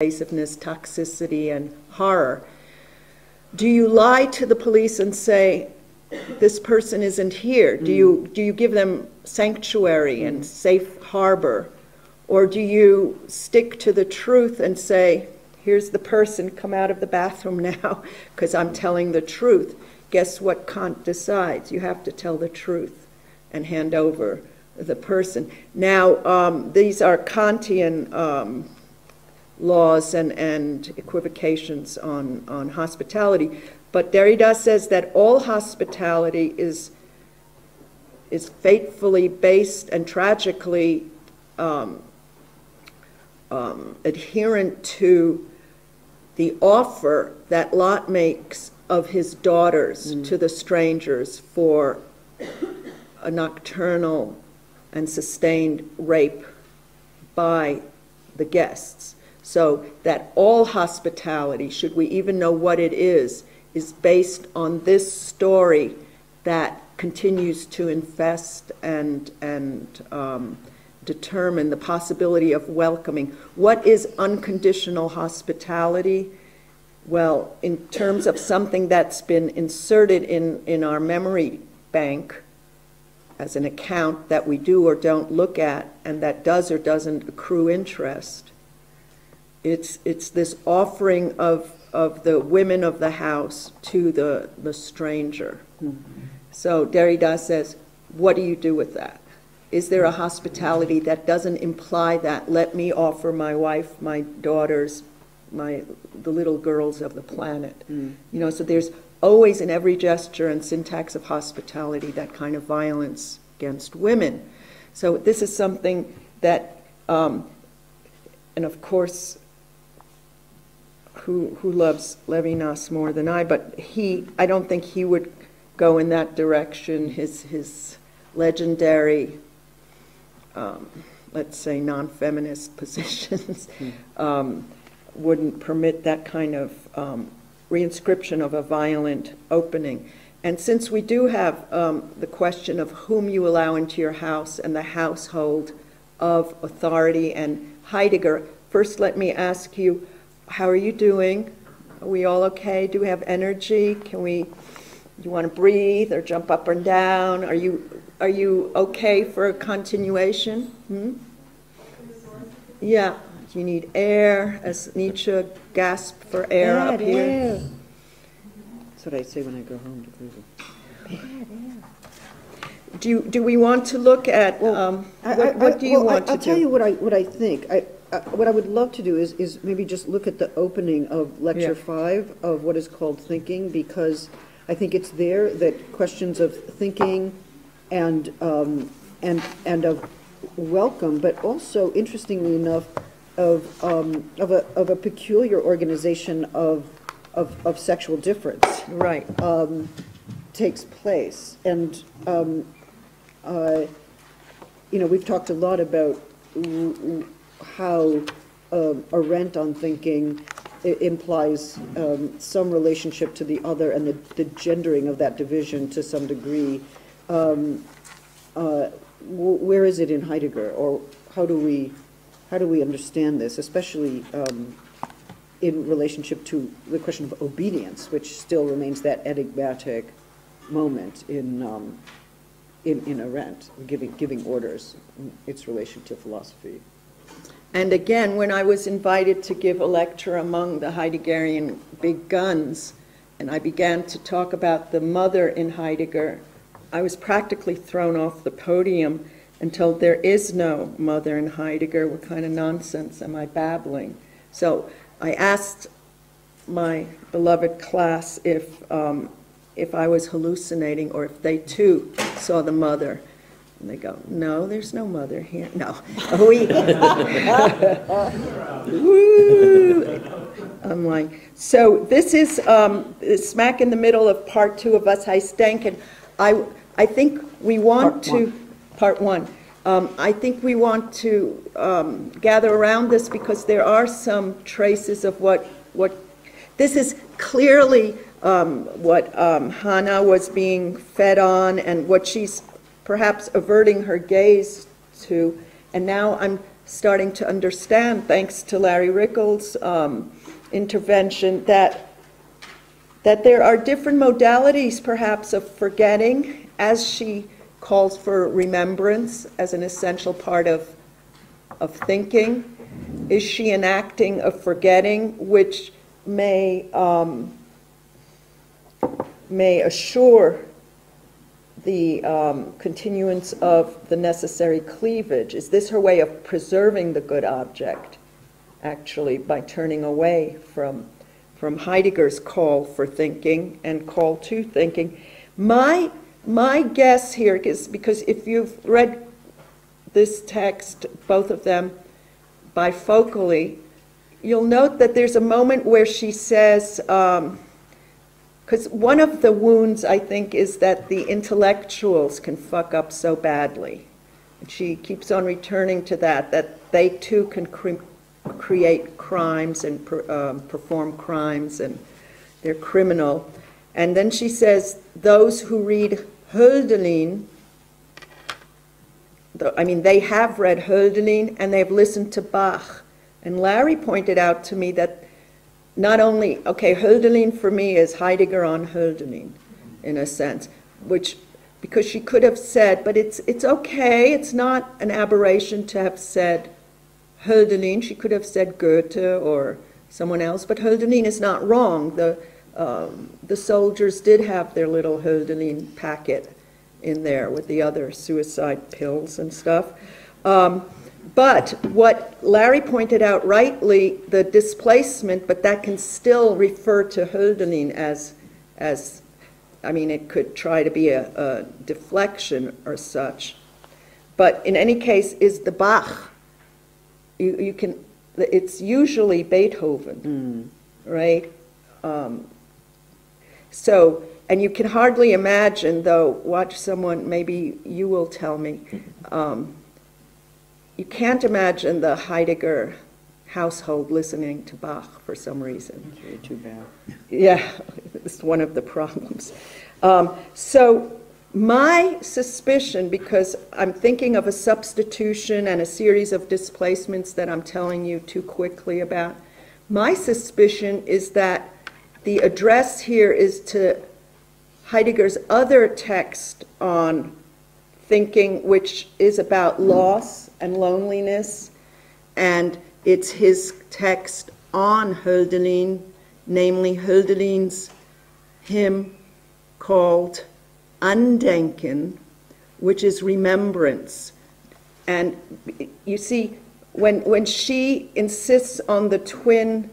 invasiveness, toxicity, and horror. Do you lie to the police and say, this person isn't here? Do you give them sanctuary and safe harbor? Or do you stick to the truth and say, here's the person, come out of the bathroom now, because I'm telling the truth? Guess what Kant decides? You have to tell the truth and hand over the person. Now, these are Kantian laws and equivocations on hospitality, but Derrida says that all hospitality is fatefully based and tragically adherent to the offer that Lot makes of his daughters to the strangers for a nocturnal and sustained rape by the guests. So that all hospitality, should we even know what it is based on this story that continues to infest and determine the possibility of welcoming. What is unconditional hospitality? Well, in terms of something that's been inserted in our memory bank as an account that we do or don't look at and that does or doesn't accrue interest, it's this offering of the women of the house to the stranger. Mm-hmm. So Derrida says, what do you do with that? Is there a hospitality that doesn't imply that, let me offer my wife, my daughters, the little girls of the planet? Mm. You know, so there's always in every gesture and syntax of hospitality that kind of violence against women. So this is something that, and of course, who loves Levinas more than I, but I don't think he would go in that direction. His legendary, let's say, non-feminist positions wouldn't permit that kind of reinscription of a violent opening. And since we do have the question of whom you allow into your house and the household of authority and Heidegger, first let me ask you, how are you doing? Are we all okay? Do we have energy? Do you want to breathe or jump up and down? Are you okay for a continuation? Hmm? Yeah. Do you need air? As Nietzsche gasped for air up here. Air. That's what I say when I go home to prison. Do we want to look at what do you want to do? I'll tell you what I think. What I would love to do is maybe just look at the opening of Lecture 5 of what is called Thinking, because I think it's there that questions of thinking and of welcome, but also, interestingly enough, of a peculiar organization of sexual difference, right, takes place. And we've talked a lot about how Arendt on thinking implies some relationship to the other and the gendering of that division to some degree. Where is it in Heidegger, or how do we understand this, especially in relationship to the question of obedience, which still remains that enigmatic moment in Arendt, giving orders, its relation to philosophy. And again, when I was invited to give a lecture among the Heideggerian big guns, and I began to talk about the mother in Heidegger, I was practically thrown off the podium and told there is no mother in Heidegger. What kind of nonsense am I babbling? So I asked my beloved class if I was hallucinating or if they too saw the mother. And they go, no, there's no mother here. No. I'm like, so this is smack in the middle of part 2 of Was heißt denken. I think we want part one. I think we want to gather around this because there are some traces of what this is clearly what Hannah was being fed on and what she's perhaps averting her gaze to. And now I'm starting to understand, thanks to Larry Rickels' intervention, that there are different modalities, perhaps, of forgetting, as she calls for remembrance as an essential part of thinking. Is she enacting a forgetting which may assure the continuance of the necessary cleavage? Is this her way of preserving the good object, actually, by turning away from Heidegger's call for thinking and call to thinking? My guess here is, because if you've read this text, both of them, bifocally, you'll note that there's a moment where she says, because one of the wounds, I think, is that the intellectuals can fuck up so badly. And she keeps on returning to that they too can create crimes and perform crimes, and they're criminal. And then she says, those who read Hölderlin, I mean, they have read Hölderlin and they've listened to Bach. And Larry pointed out to me that not only, okay, Hölderlin for me is Heidegger on Hölderlin, in a sense, which, because she could have said, but it's okay, it's not an aberration to have said Hölderlin. She could have said Goethe or someone else, but Hölderlin is not wrong. The soldiers did have their little Hölderlin packet in there with the other suicide pills and stuff. But what Larry pointed out rightly, the displacement, but that can still refer to Hölderlin as I mean, it could try to be a deflection or such. But in any case, is the Bach, you can, it's usually Beethoven, right? So, and you can hardly imagine, though, watch someone, maybe you will tell me, you can't imagine the Heidegger household listening to Bach for some reason. It's really too bad. Yeah, it's one of the problems. So my suspicion, because I'm thinking of a substitution and a series of displacements that I'm telling you too quickly about, my suspicion is that the address here is to Heidegger's other text on thinking, which is about loss and loneliness, and it's his text on Hölderlin, namely Hölderlin's hymn called Andenken, which is remembrance. And you see, when she insists on the twin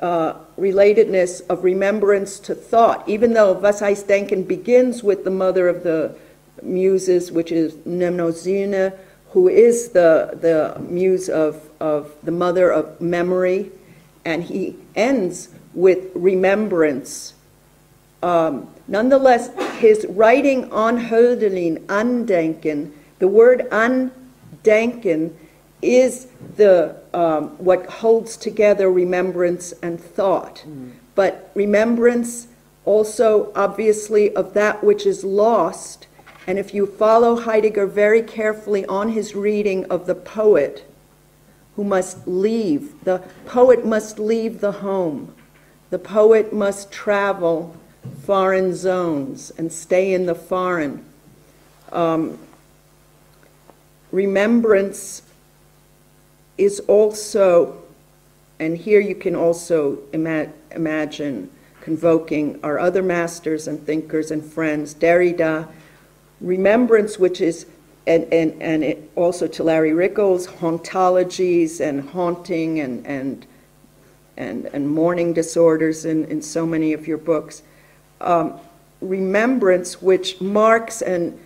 relatedness of remembrance to thought, even though Was heißt denken begins with the mother of the muses, which is Mnemosyne, who is the muse of the mother of memory, and he ends with remembrance. Nonetheless, his writing on Hölderlin, Andenken, the word Andenken is the what holds together remembrance and thought. But remembrance also, obviously, of that which is lost. And if you follow Heidegger very carefully on his reading of the poet who must leave, the poet must leave the home. The poet must travel foreign zones and stay in the foreign. Remembrance is also, and here you can also imagine convoking our other masters and thinkers and friends, Derrida, remembrance, which is, and it also to Larry Rickels, hauntologies and haunting and mourning disorders in so many of your books. Remembrance, which Marx and